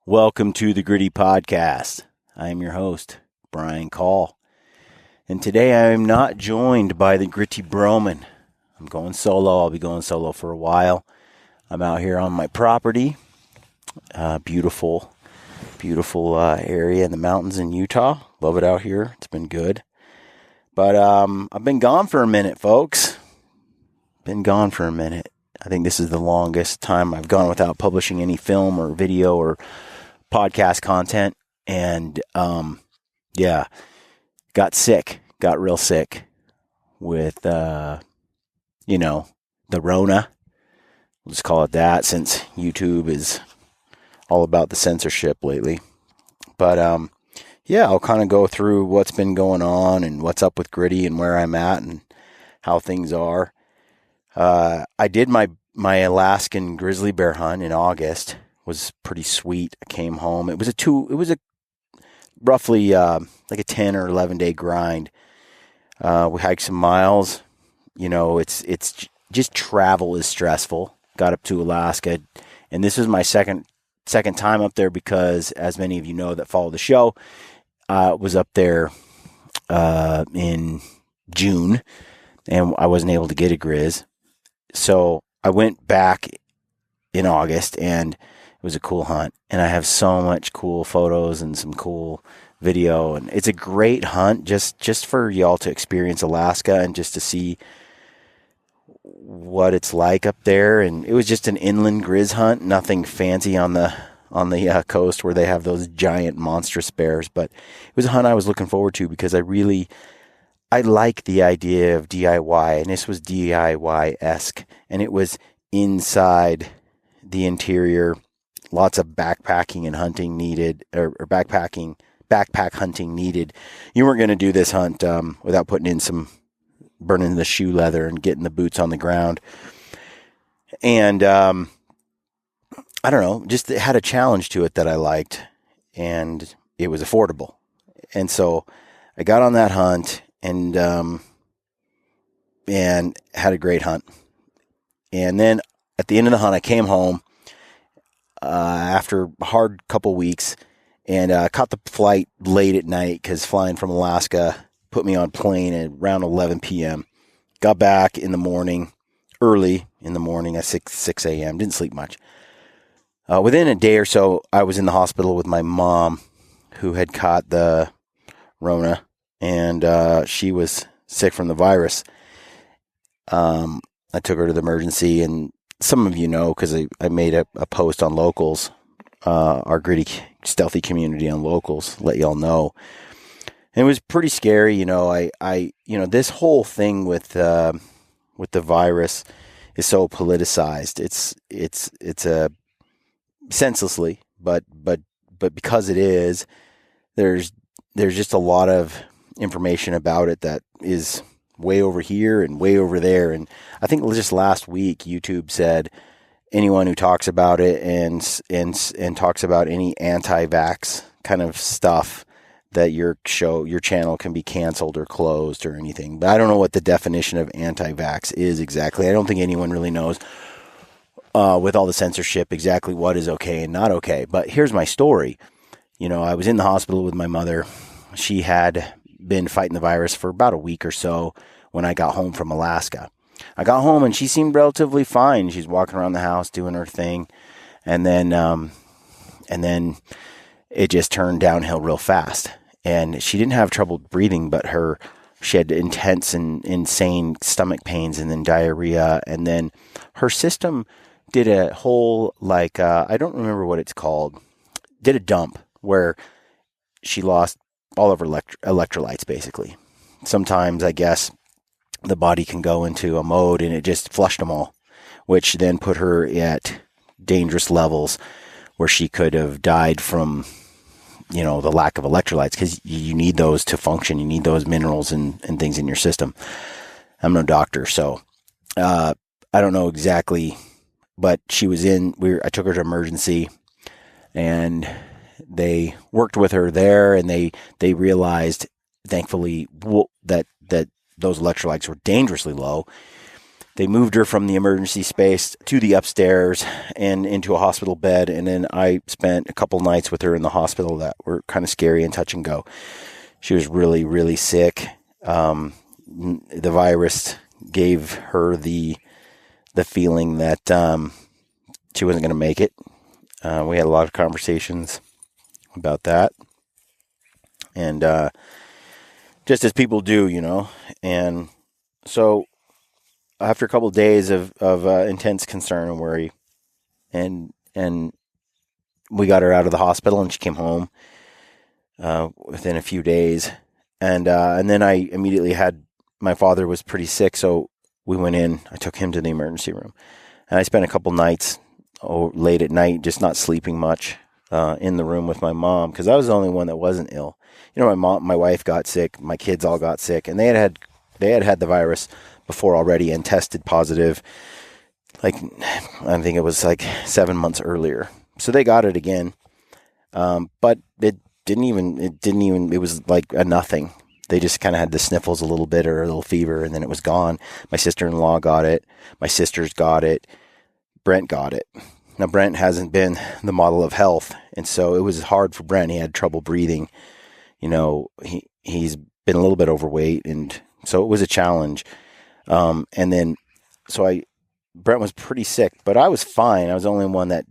Welcome to the Gritty Podcast. I am your host, Brian Call. And today I am not joined by the Gritty Broman. I'm going solo. I'll be going solo for a while. I'm out here on my property. Beautiful area in the mountains in Utah. Love it out here. It's been good. But I've been gone for a minute, folks. Been gone for a minute. I think this is the longest time I've gone without publishing any film or video or podcast content. And got real sick with, the Rona. We'll just call it that, since YouTube is all about the censorship lately. But I'll kind of go through what's been going on and what's up with Gritty and where I'm at and how things are. I did my Alaskan grizzly bear hunt in August. It was pretty sweet. I came home. It was a roughly like a 10 or 11 day grind. We hiked some miles. It's just travel is stressful. Got up to Alaska, and this was my second time up there because, as many of you know that follow the show, was up there in June, and I wasn't able to get a grizz. So I went back in August, and it was a cool hunt. And I have so much cool photos and some cool video, and it's a great hunt just for y'all to experience Alaska and just to see what it's like up there. And it was just an inland grizz hunt, nothing fancy on the coast where they have those giant monstrous bears. But it was a hunt I was looking forward to because I like the idea of DIY, and this was DIY-esque, and it was inside the interior, lots of backpacking and hunting needed, or backpack hunting needed. You weren't going to do this hunt without putting in some, burning the shoe leather and getting the boots on the ground. And I don't know, just it had a challenge to it that I liked, and it was affordable. And so I got on that hunt and had a great hunt. And then at the end of the hunt, I came home after a hard couple weeks and caught the flight late at night because flying from Alaska put me on plane at around 11 p.m. Got back in the morning, early in the morning at 6 a.m. Didn't sleep much. Within a day or so, I was in the hospital with my mom, who had caught the Rona, and she was sick from the virus. I took her to the emergency, and some of you know, because I made a post on Locals, our Gritty Stealthy Community on Locals, let y'all know. And it was pretty scary, this whole thing with the virus is so politicized. It's a senselessly, but because it is, there's just a lot of information about it that is way over here and way over there. And I think just last week, YouTube said anyone who talks about it and talks about any anti-vax kind of stuff, that your channel can be canceled or closed or anything. But I don't know what the definition of anti-vax is exactly. I don't think anyone really knows with all the censorship exactly what is okay and not okay. But here's my story. I was in the hospital with my mother. She had been fighting the virus for about a week or so when I got home from Alaska. I got home and she seemed relatively fine. She's walking around the house doing her thing. And then it just turned downhill real fast. And she didn't have trouble breathing, but she had intense and insane stomach pains and then diarrhea. And then her system did a whole, I don't remember what it's called, did a dump where she lost all of her electrolytes, basically. Sometimes, I guess, the body can go into a mode and it just flushed them all, which then put her at dangerous levels where she could have died from, the lack of electrolytes, because you need those to function. You need those minerals and things in your system. I'm no doctor, so I don't know exactly, but she was I took her to emergency, and they worked with her there, and they realized, thankfully, that those electrolytes were dangerously low. they moved her from the emergency space to the upstairs and into a hospital bed. And then I spent a couple nights with her in the hospital that were kind of scary and touch and go. She was really, really sick. The virus gave her the feeling that she wasn't going to make it. We had a lot of conversations about that. And just as people do, And so after a couple of days of intense concern and worry, and we got her out of the hospital and she came home within a few days. And then I immediately my father was pretty sick, so we went in. I took him to the emergency room. And I spent a couple nights late at night, just not sleeping much, in the room with my mom, because I was the only one that wasn't ill. My wife got sick, my kids all got sick, and they had the virus before already and tested positive. I think it was 7 months earlier. So they got it again. But it was like a nothing. They just kind of had the sniffles a little bit or a little fever, and then it was gone. My sister-in-law got it. My sisters got it. Brent got it. Now, Brent hasn't been the model of health, and so it was hard for Brent. He had trouble breathing. He's been a little bit overweight, and so it was a challenge. Brent was pretty sick, but I was fine. I was the only one that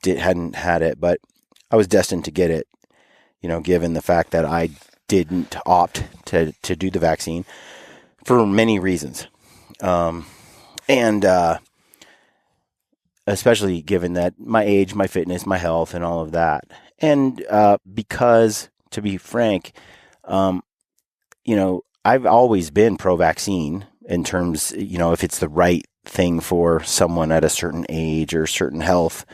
hadn't had it, but I was destined to get it, given the fact that I didn't opt to do the vaccine for many reasons. Especially given that my age, my fitness, my health, and all of that. And because, to be frank, I've always been pro-vaccine in terms, if it's the right thing for someone at a certain age or certain health.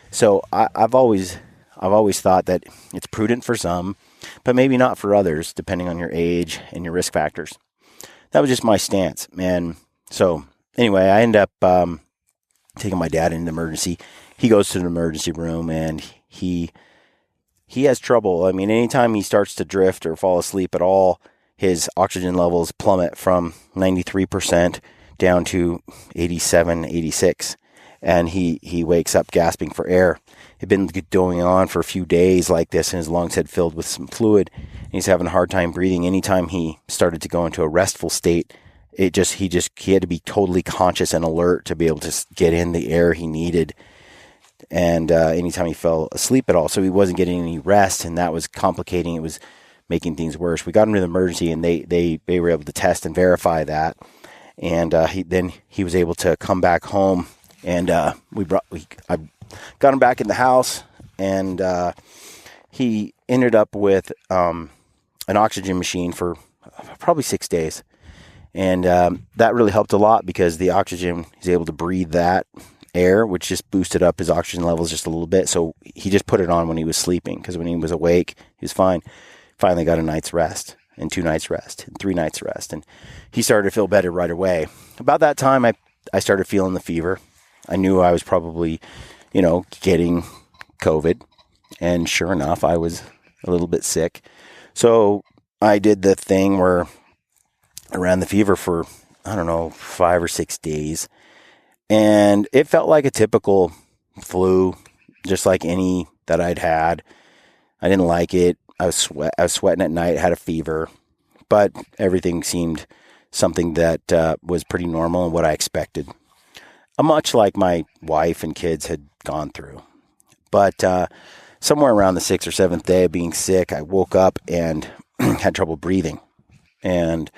So I've always thought that it's prudent for some, but maybe not for others, depending on your age and your risk factors. That was just my stance, man. So anyway, I end up taking my dad into the emergency. He goes to the emergency room and he has trouble. I mean, anytime he starts to drift or fall asleep at all, his oxygen levels plummet from 93% down to 87, 86. And he wakes up gasping for air. It had been going on for a few days like this, and his lungs had filled with some fluid. And he's having a hard time breathing. Anytime he started to go into a restful state, he had to be totally conscious and alert to be able to get in the air he needed. And anytime he fell asleep at all, so he wasn't getting any rest, and that was complicating. It was making things worse. We got him to the emergency, and they were able to test and verify that. And he was able to come back home. And I got him back in the house, and he ended up with an oxygen machine for probably 6 days. And that really helped a lot because the oxygen, he's able to breathe that air, which just boosted up his oxygen levels just a little bit. So he just put it on when he was sleeping, because when he was awake, he was fine. Finally got a night's rest, and 2 nights rest, and 3 nights rest. And he started to feel better right away. About that time, I started feeling the fever. I knew I was probably, getting COVID. And sure enough, I was a little bit sick. So I did the thing where I ran the fever for, 5 or 6 days. And it felt like a typical flu, just like any that I'd had. I didn't like it. I was sweating at night, had a fever. But everything seemed something that was pretty normal and what I expected. Much like my wife and kids had gone through. But somewhere around the 6th or 7th day of being sick, I woke up and had trouble breathing. And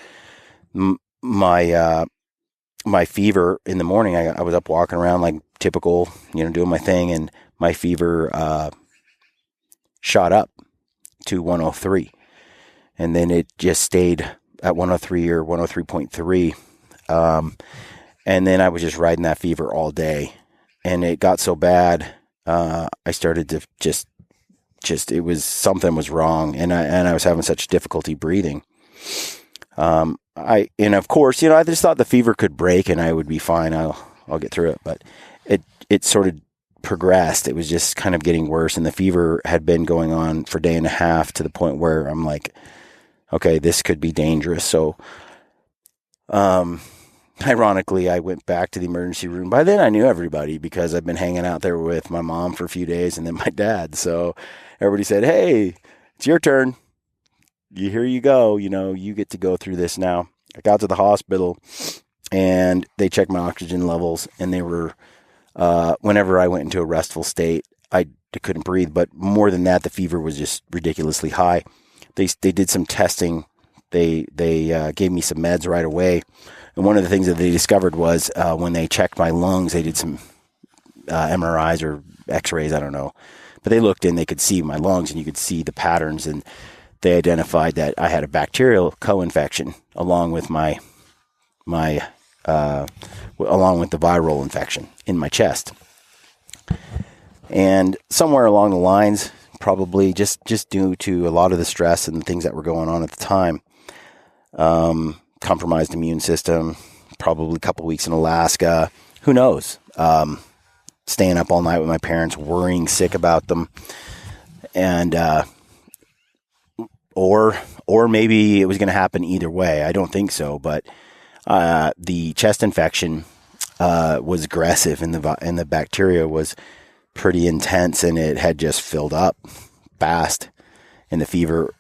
my fever in the morning, I was up walking around like typical, doing my thing, and my fever shot up to 103. And then it just stayed at 103 or 103.3. And then I was just riding that fever all day, and it got so bad, I started to just it was, something was wrong, and I was having such difficulty breathing. And of course, I just thought the fever could break and I would be fine. I'll get through it, but it sort of progressed. It was just kind of getting worse, and the fever had been going on for a day and a half to the point where I'm like, okay, this could be dangerous. So, ironically, I went back to the emergency room. By then I knew everybody because I've been hanging out there with my mom for a few days and then my dad. So everybody said, "Hey, it's your turn. Here you go. You get to go through this now." I got to the hospital and they checked my oxygen levels, and they were, whenever I went into a restful state, I couldn't breathe. But more than that, the fever was just ridiculously high. They did some testing. They gave me some meds right away. And one of the things that they discovered was when they checked my lungs, they did some MRIs or X-rays, I don't know. But they looked in, they could see my lungs, and you could see the patterns, and they identified that I had a bacterial co-infection along with along with the viral infection in my chest. And somewhere along the lines, probably just due to a lot of the stress and the things that were going on at the time, compromised immune system, probably a couple weeks in Alaska, who knows, staying up all night with my parents, worrying sick about them, and or maybe it was going to happen either way. I don't think so, but the chest infection was aggressive, and the bacteria was pretty intense, and it had just filled up fast, and the fever,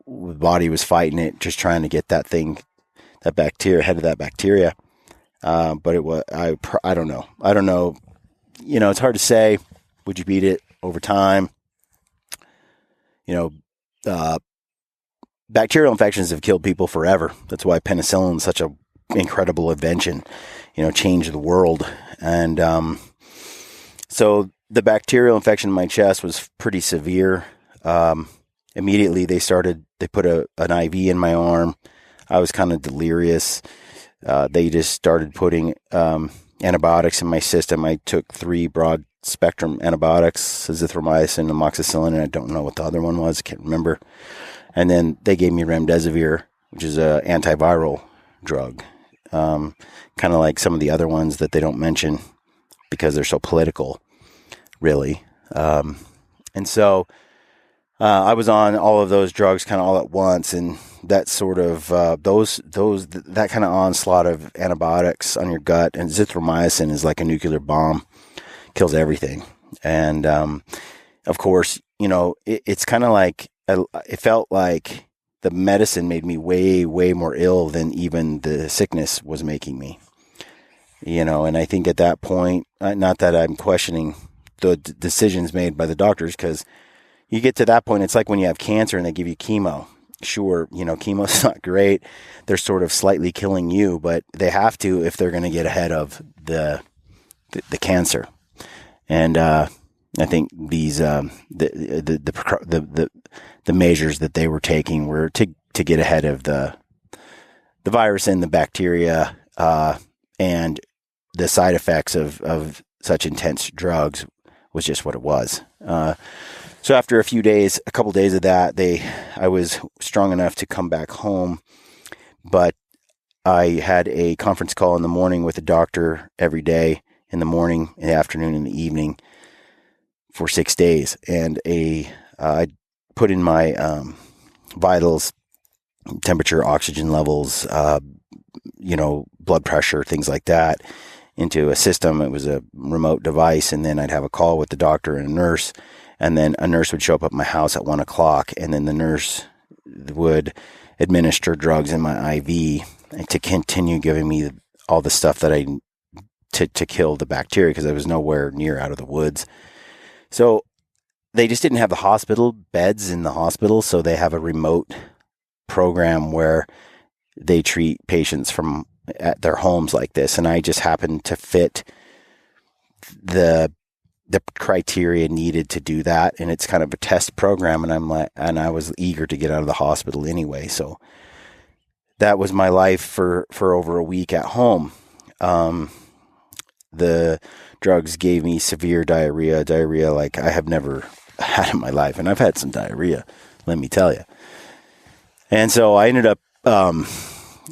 the body was fighting it, just trying to get that bacteria, ahead of that bacteria. But it was, I don't know. It's hard to say. Would you beat it over time? Bacterial infections have killed people forever. That's why penicillin is such an incredible invention, changed the world. And so the bacterial infection in my chest was pretty severe. Immediately they put an IV in my arm. I was kind of delirious. They just started putting antibiotics in my system. I took 3 broad spectrum antibiotics, azithromycin, amoxicillin, and I don't know what the other one was. I can't remember. And then they gave me remdesivir, which is an antiviral drug. Kind of like some of the other ones that they don't mention because they're so political, really. And so I was on all of those drugs kind of all at once, and that sort of that kind of onslaught of antibiotics on your gut, and azithromycin is like a nuclear bomb, kills everything. And of course, it's kind of like, it felt like the medicine made me way, way more ill than even the sickness was making me. And I think at that point, not that I'm questioning the decisions made by the doctors, because you get to that point, it's like when you have cancer and they give you chemo. Sure, chemo's not great. They're sort of slightly killing you, but they have to if they're going to get ahead of the cancer. And I think these the measures that they were taking were to get ahead of the virus and the bacteria, and the side effects of such intense drugs was just what it was. So after a couple days of that, I was strong enough to come back home, but I had a conference call in the morning with a doctor every day, in the morning, in the afternoon, in the evening, for 6 days. And I put in my vitals, temperature, oxygen levels, blood pressure, things like that, into a system. It was a remote device, and then I'd have a call with the doctor and a nurse. And then a nurse would show up at my house at 1:00, and then the nurse would administer drugs in my IV to continue giving me all the stuff that to kill the bacteria, because I was nowhere near out of the woods. So they just didn't have the hospital beds in the hospital, so they have a remote program where they treat patients from at their homes like this. And I just happened to fit the criteria needed to do that, and it's kind of a test program, and I was eager to get out of the hospital anyway. So that was my life for over a week at home. The drugs gave me severe diarrhea like I have never had in my life, and I've had some diarrhea, let me tell you. And so I ended up,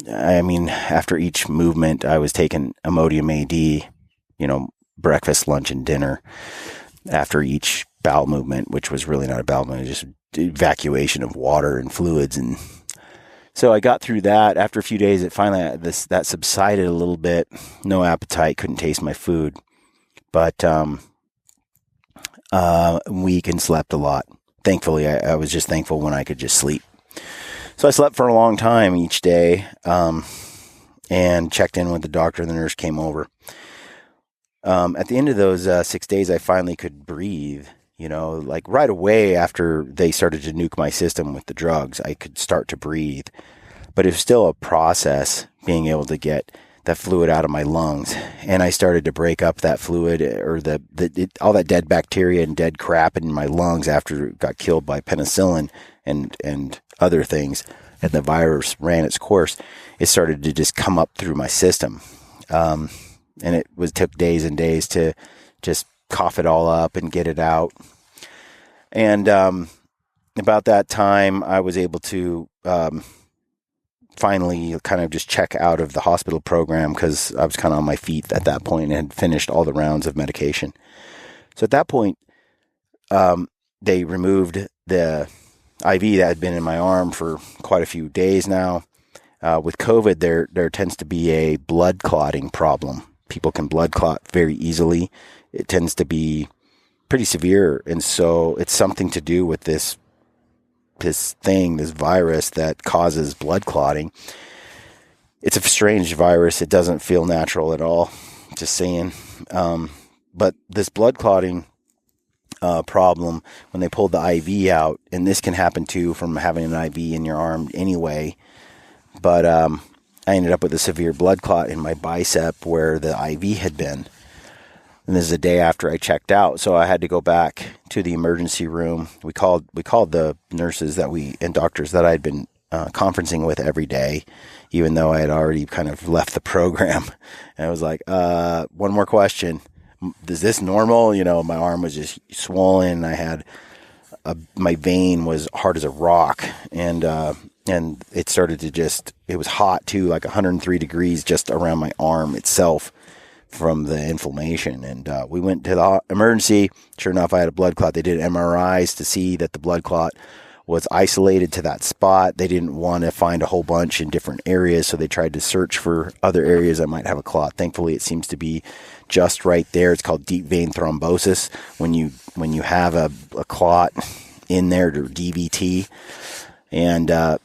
after each movement, I was taking Imodium AD, breakfast, lunch, and dinner after each bowel movement, which was really not a bowel movement, just evacuation of water and fluids. And So I got through that. After a few days, it finally that subsided a little bit. No appetite, couldn't taste my food, but weak and slept a lot. Thankfully, I was just thankful when I could just sleep. So I slept for a long time each day, and checked in with the doctor. The nurse came over. At the end of those 6 days, I finally could breathe. Like right away after they started to nuke my system with the drugs, I could start to breathe. But it was still a process being able to get that fluid out of my lungs. And I started to break up that fluid, or all that dead bacteria and dead crap in my lungs after it got killed by penicillin and other things. And the virus ran its course. It started to just come up through my system. And it took days and days to just cough it all up and get it out. And about that time, I was able to finally kind of just check out of the hospital program, because I was kind of on my feet at that point and had finished all the rounds of medication. So at that point, they removed the IV that had been in my arm for quite a few days now. With COVID, there tends to be a blood clotting problem. People can blood clot very easily. It tends to be pretty severe. And so it's something to do with this virus that causes blood clotting. It's a strange virus. It doesn't feel natural at all. Just saying. But this blood clotting problem, when they pulled the IV out, and this can happen too from having an IV in your arm anyway. But I ended up with a severe blood clot in my bicep where the IV had been. And this is the day after I checked out, so I had to go back to the emergency room. We called the nurses and doctors that I'd been conferencing with every day, even though I had already kind of left the program. And I was like, one more question. Is this normal? My arm was just swollen. I had my vein was hard as a rock, and it started to it was hot too, like 103 degrees just around my arm itself from the inflammation. And we went to the emergency. Sure enough, I had a blood clot. They did MRIs to see that the blood clot was isolated to that spot. They didn't want to find a whole bunch in different areas, so they tried to search for other areas that might have a clot. Thankfully, it seems to be just right there. It's called deep vein thrombosis. When you have a clot in there, or DVT, and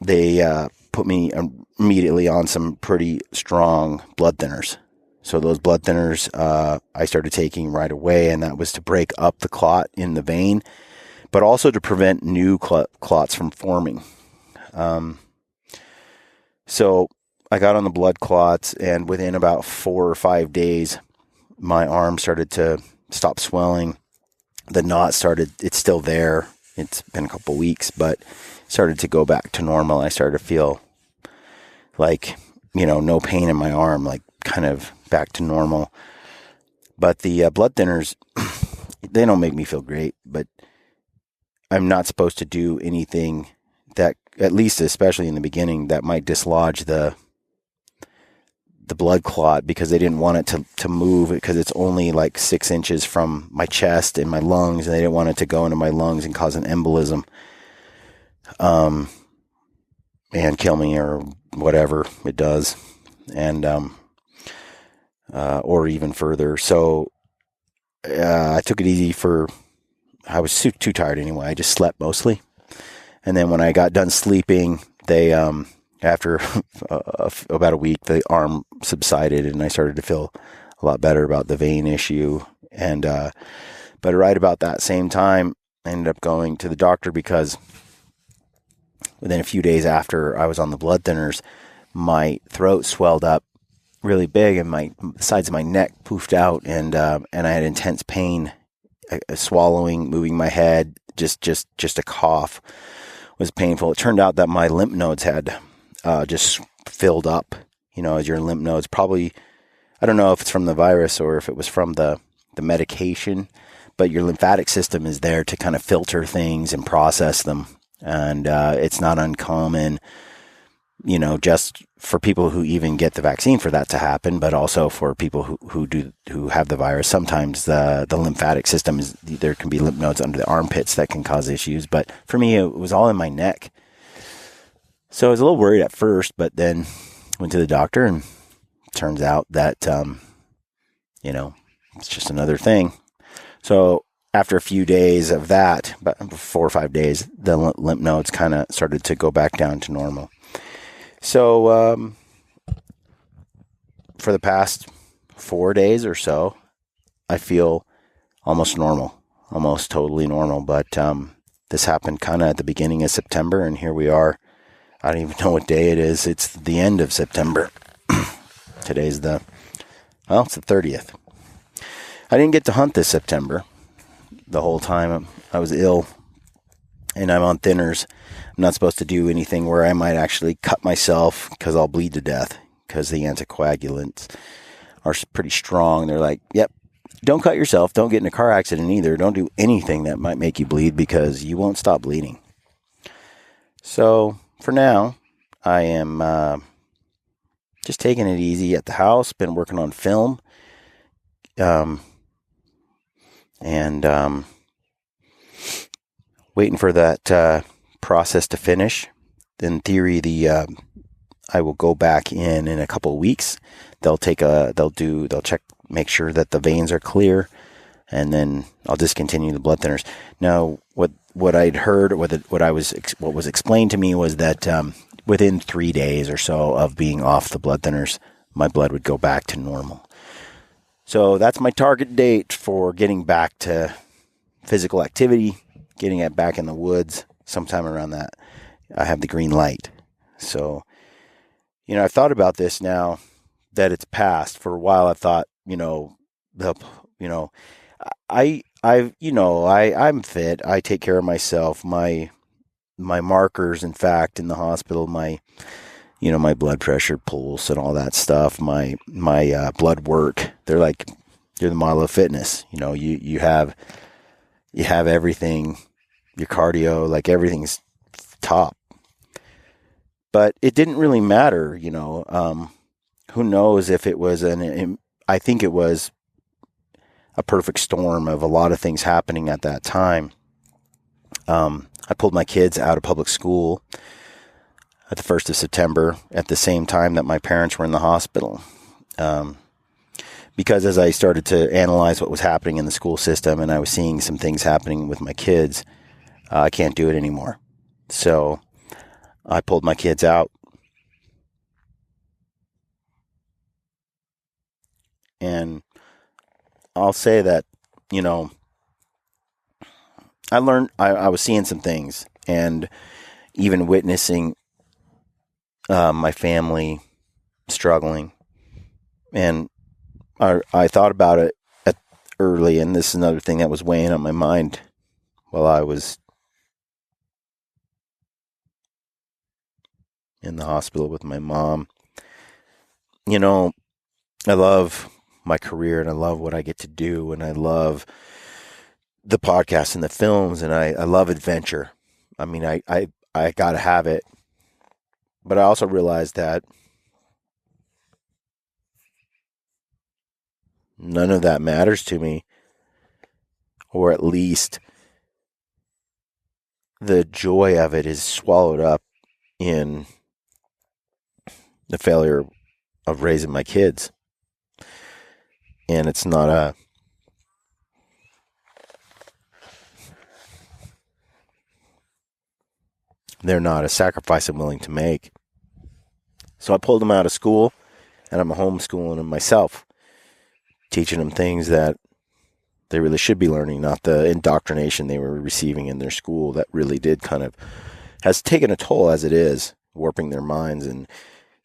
they put me immediately on some pretty strong blood thinners. So those blood thinners I started taking right away, and that was to break up the clot in the vein, but also to prevent new clots from forming. So I got on the blood clots, and within about 4 or 5 days, my arm started to stop swelling. The knot it's still there. It's been a couple weeks, but started to go back to normal. I started to feel like, no pain in my arm, like kind of back to normal. But the blood thinners, they don't make me feel great, but I'm not supposed to do anything that, at least especially in the beginning, that might dislodge the blood clot, because they didn't want it to move, because it's only like 6 inches from my chest and my lungs, and they didn't want it to go into my lungs and cause an embolism and kill me or whatever it does. And or even further. So I took it easy I was too tired anyway. I just slept mostly. And then when I got done sleeping, they, after about a week, the arm subsided, and I started to feel a lot better about the vein issue. And, but right about that same time, I ended up going to the doctor, because within a few days after I was on the blood thinners, my throat swelled up really big, and my sides of my neck poofed out, and I had intense pain, swallowing, moving my head, just a cough was painful. It turned out that my lymph nodes had just filled up. As your lymph nodes, probably, I don't know if it's from the virus or if it was from the medication, but your lymphatic system is there to kind of filter things and process them, and it's not uncommon, just for people who even get the vaccine for that to happen, but also for people who have the virus. Sometimes the lymphatic system there can be lymph nodes under the armpits that can cause issues. But for me, it was all in my neck. So I was a little worried at first, but then went to the doctor, and turns out that, it's just another thing. So after a few days of that, about 4 or 5 days, the lymph nodes kind of started to go back down to normal. So for the past 4 days or so, I feel almost normal, almost totally normal. But this happened kind of at the beginning of September, and here we are. I don't even know what day it is. It's the end of September. Today's it's the 30th. I didn't get to hunt this September. The whole time I was ill, and I'm on thinners. I'm not supposed to do anything where I might actually cut myself because I'll bleed to death, because the anticoagulants are pretty strong. They're like, yep, don't cut yourself. Don't get in a car accident either. Don't do anything that might make you bleed, because you won't stop bleeding. So for now, I am just taking it easy at the house. Been working on film. And waiting for that process to finish. In theory, I will go back in a couple of weeks. They'll check, make sure that the veins are clear, and then I'll discontinue the blood thinners. Now, what I'd heard, what was explained to me was that within 3 days or so of being off the blood thinners, my blood would go back to normal. So that's my target date for getting back to physical activity, getting it back in the woods. Sometime around that, I have the green light. So, I've thought about this now that it's passed. For a while, I thought, I'm fit. I take care of myself. My markers, in fact, in the hospital, my blood pressure, pulse, and all that stuff, my blood work, they're the model of fitness. You have everything, your cardio, like everything's top. But it didn't really matter, who knows if it was I think it was a perfect storm of a lot of things happening at that time. I pulled my kids out of public school at the 1st of September, at the same time that my parents were in the hospital. Because as I started to analyze what was happening in the school system, and I was seeing some things happening with my kids, I can't do it anymore. So I pulled my kids out. And I'll say that, I learned, I was seeing some things, and even witnessing my family struggling. And I thought about it early, and this is another thing that was weighing on my mind while I was in the hospital with my mom. I love my career, and I love what I get to do, and I love the podcast and the films, and I love adventure. I mean, I got to have it. But I also realized that none of that matters to me, or at least the joy of it is swallowed up in the failure of raising my kids. And it's not they're not a sacrifice I'm willing to make. So I pulled them out of school, and I'm homeschooling them myself, teaching them things that they really should be learning, not the indoctrination they were receiving in their school that really did kind of has taken a toll as it is, warping their minds. And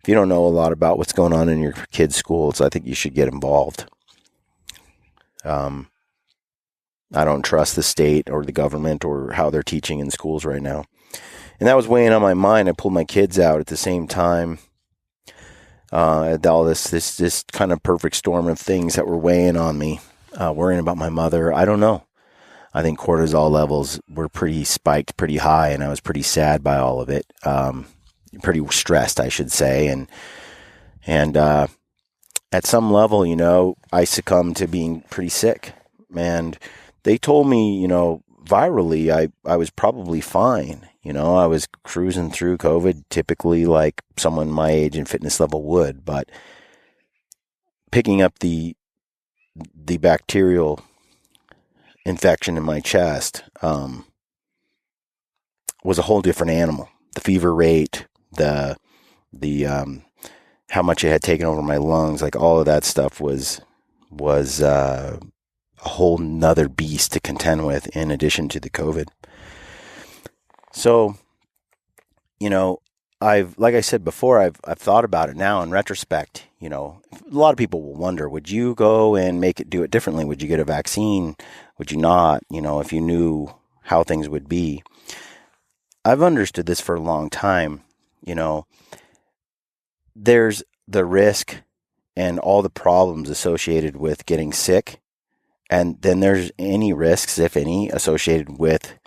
if you don't know a lot about what's going on in your kids' schools, I think you should get involved. I don't trust the state or the government or how they're teaching in schools right now. And that was weighing on my mind. I pulled my kids out at the same time. All this kind of perfect storm of things that were weighing on me, worrying about my mother. I don't know. I think cortisol levels were pretty spiked, pretty high, and I was pretty sad by all of it. Pretty stressed, I should say. And at some level, I succumbed to being pretty sick. And they told me, virally, I was probably fine. I was cruising through COVID typically like someone my age and fitness level would, but picking up the bacterial infection in my chest was a whole different animal. The fever rate, the how much it had taken over my lungs, like all of that stuff was a whole nother beast to contend with in addition to the COVID. So, like I said before, I've thought about it now in retrospect. A lot of people will wonder, would you go and do it differently? Would you get a vaccine? Would you not? If you knew how things would be. I've understood this for a long time. There's the risk and all the problems associated with getting sick. And then there's any risks, if any, associated with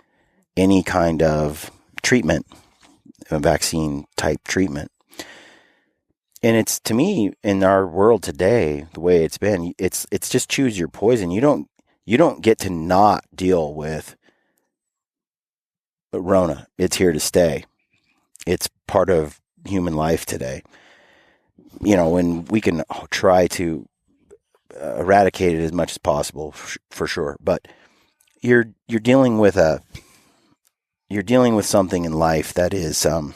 any kind of treatment, a vaccine type treatment. And it's, to me, in our world today, the way it's been, it's just choose your poison. You don't get to not deal with Rona. It's here to stay. It's part of human life today. And we can try to eradicate it as much as possible, for sure. But you're dealing with something in life that is, in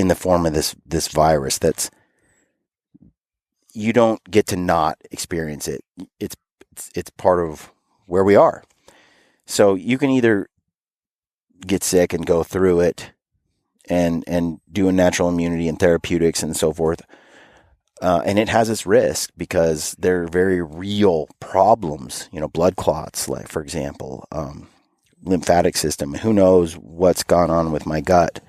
the form of this virus that's, you don't get to not experience it. It's part of where we are. So you can either get sick and go through it and do a natural immunity and therapeutics and so forth. And it has its risk because they're very real problems, blood clots, like, for example, lymphatic system. Who knows what's gone on with my gut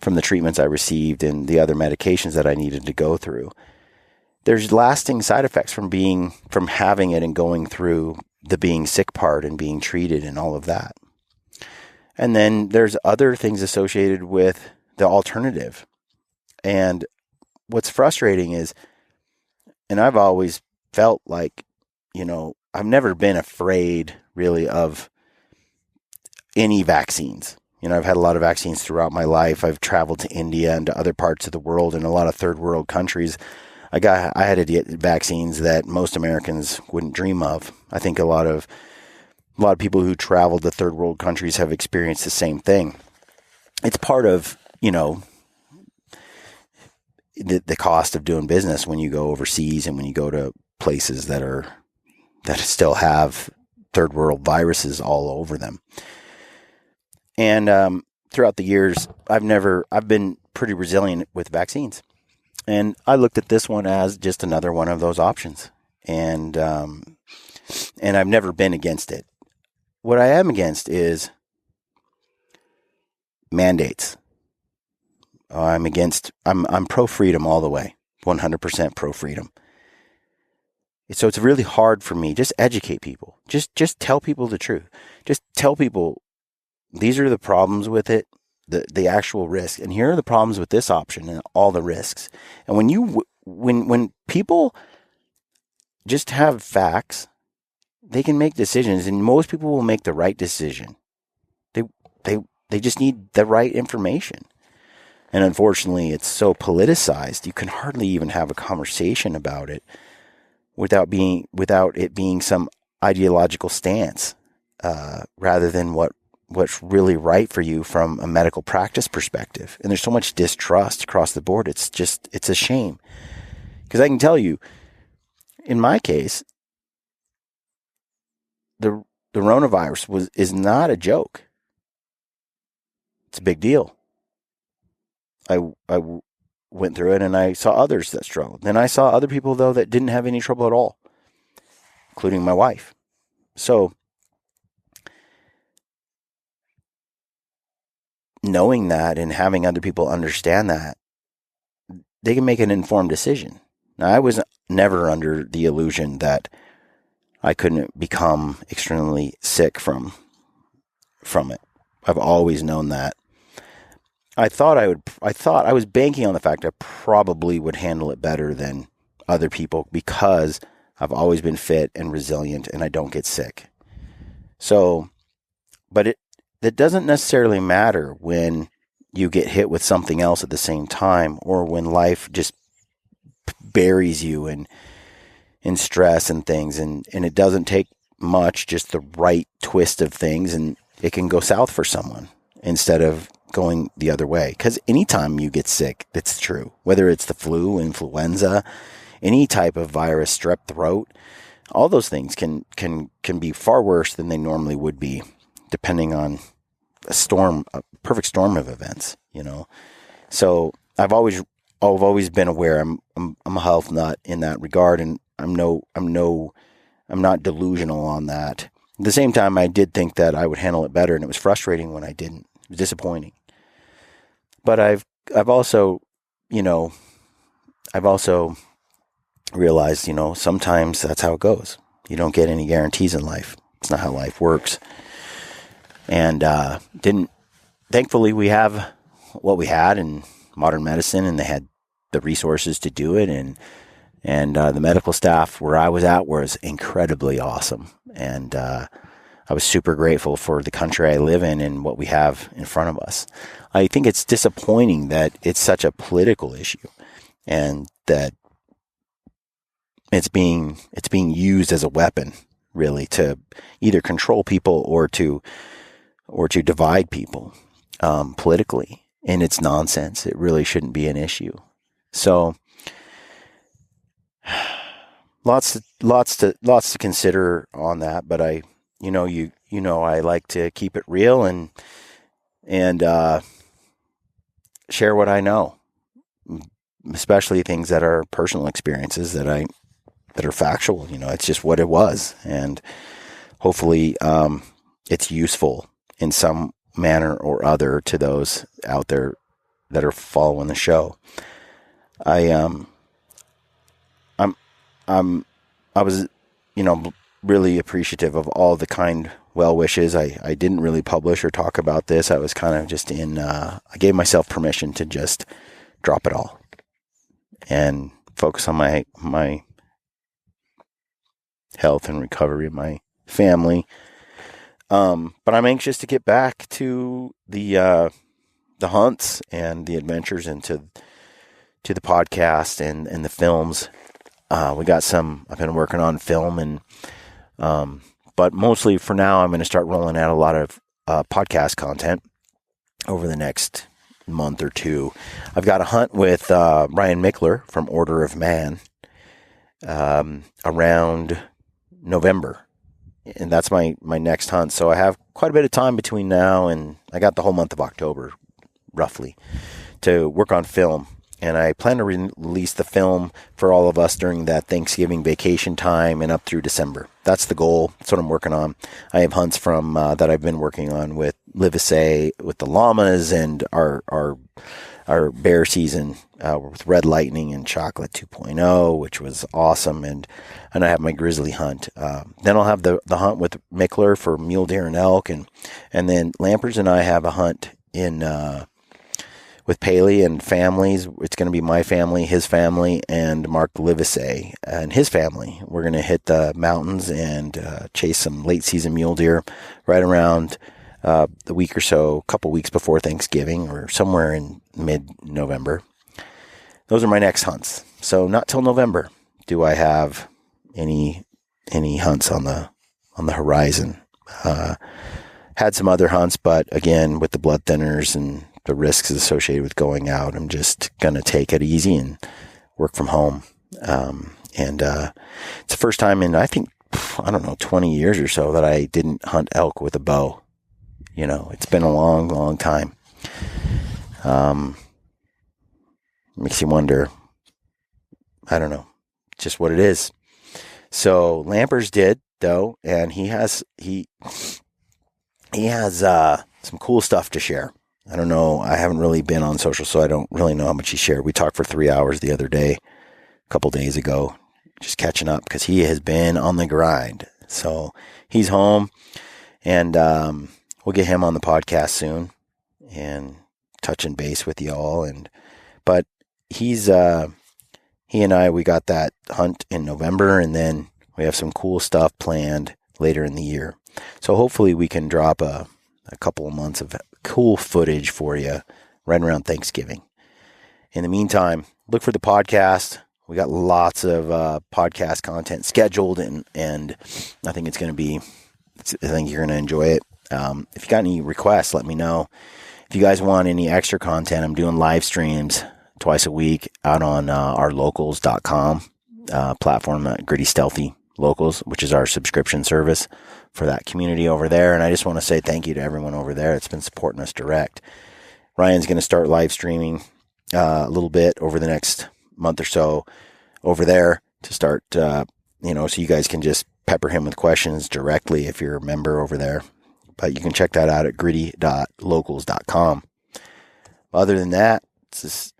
from the treatments I received and the other medications that I needed to go through. There's lasting side effects from having it and going through the being sick part and being treated and all of that. And then there's other things associated with the alternative. And what's frustrating is, and I've always felt like, I've never been afraid really of any vaccines. I've had a lot of vaccines throughout my life. I've traveled to India and to other parts of the world and a lot of third world countries. I had to get vaccines that most Americans wouldn't dream of. I think a lot of people who travel to third world countries have experienced the same thing. It's part of, the cost of doing business when you go overseas and when you go to places that still have third world viruses all over them. And throughout the years, I've been pretty resilient with vaccines. And I looked at this one as just another one of those options. And I've never been against it. What I am against is mandates. I'm pro freedom all the way, 100% pro freedom. So it's really hard for me. Just educate people. Just tell people the truth. Just tell people these are the problems with it, the actual risk, and here are the problems with this option and all the risks. And when people just have facts, they can make decisions, and most people will make the right decision. They just need the right information. And unfortunately, it's so politicized, you can hardly even have a conversation about it without it being some ideological stance, rather than what's really right for you from a medical practice perspective. And there's so much distrust across the board. It's a shame. Because I can tell you, in my case, the coronavirus is not a joke. It's a big deal. I went through it and I saw others that struggled. Then I saw other people, though, that didn't have any trouble at all, including my wife. So knowing that and having other people understand that, they can make an informed decision. Now, I was never under the illusion that I couldn't become extremely sick from it. I've always known that. I thought I was banking on the fact I probably would handle it better than other people because I've always been fit and resilient, and I don't get sick. So, but that doesn't necessarily matter when you get hit with something else at the same time, or when life just buries you in stress and things, and it doesn't take much, just the right twist of things, and it can go south for someone instead of going the other way. Because anytime you get sick, that's true. Whether it's the flu, influenza, any type of virus, strep throat, all those things can be far worse than they normally would be, depending on a perfect storm of events, So I've always been aware. I'm a health nut in that regard, and I'm not delusional on that. At the same time, I did think that I would handle it better, and it was frustrating when I didn't. It was disappointing. But I've also realized, sometimes that's how it goes. You don't get any guarantees in life. It's not how life works. And thankfully, we have what we had in modern medicine, and they had the resources to do it, and the medical staff where I was at was incredibly awesome. And I was super grateful for the country I live in and what we have in front of us. I think it's disappointing that it's such a political issue, and that it's being used as a weapon, really, to either control people or to divide people politically. And it's nonsense. It really shouldn't be an issue. So lots to consider on that. But I like to keep it real and share what I know, especially things that are personal experiences that are factual. It's just what it was, and hopefully it's useful in some manner or other to those out there that are following the show. I was, really appreciative of all the kind well wishes. I didn't really publish or talk about this. I was kind of just I gave myself permission to just drop it all and focus on my health and recovery of my family. But I'm anxious to get back to the hunts and the adventures, and to the podcast and the films. I've been working on film, and but mostly for now, I'm going to start rolling out a lot of podcast content over the next month or two. I've got a hunt with Ryan Mickler from Order of Man around November. And that's my next hunt. So I have quite a bit of time between now and I got the whole month of October, roughly, to work on film. And I plan to release the film for all of us during that Thanksgiving vacation time and up through December. That's the goal. That's what I'm working on. I have hunts from that I've been working on with Livesay, with the llamas, and our bear season with Red Lightning and Chocolate 2.0, which was awesome. And I have my grizzly hunt. Then I'll have the hunt with Mickler for mule deer and elk. And then Lampers and I have a hunt with Paley and families. It's going to be my family, his family, and Mark Livesay and his family. We're going to hit the mountains and chase some late season mule deer right around the week or so, a couple weeks before Thanksgiving, or somewhere in mid-November. Those are my next hunts. So not till November do I have any hunts on the horizon. Had some other hunts, but again, with the blood thinners and the risks associated with going out, I'm just going to take it easy and work from home. It's the first time in, I think, 20 years or so that I didn't hunt elk with a bow. It's been a long, long time. Makes you wonder. I don't know, just what it is. So Lampers did, though, and he has some cool stuff to share. I don't know. I haven't really been on social, so I don't really know how much he shared. We talked for 3 hours the other day, a couple days ago, just catching up because he has been on the grind. So he's home, and we'll get him on the podcast soon and touching base with y'all. But he's he and I, we got that hunt in November, and then we have some cool stuff planned later in the year. So hopefully we can drop a couple of months of cool footage for you right around Thanksgiving. In the meantime, look for the podcast. We got lots of podcast content scheduled, and I think it's going to be, I think you're going to enjoy it. If you got any requests, let me know. If you guys want any extra content, I'm doing live streams twice a week out on our locals.com platform, Gritty Stealthy Locals, which is our subscription service for that community over there. And I just want to say thank you to everyone over there that's been supporting us direct. Ryan's going to start live streaming a little bit over the next month or so over there to start, so you guys can just pepper him with questions directly if you're a member over there. But you can check that out at gritty.locals.com. Other than that, it's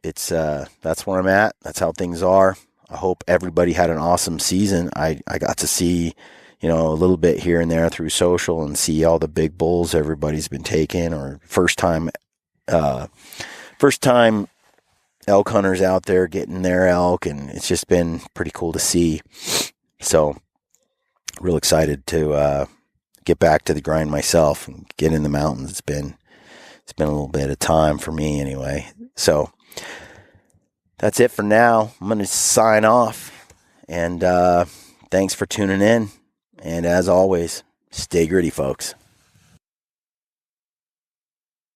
that's where I'm at. That's how things are. I hope everybody had an awesome season. I got to see, a little bit here and there through social and see all the big bulls everybody's been taking, or first time elk hunters out there getting their elk, and it's just been pretty cool to see. So real excited to get back to the grind myself and get in the mountains. It's been a little bit of time for me anyway. So that's it for now. I'm going to sign off, and thanks for tuning in. And as always, stay gritty, folks.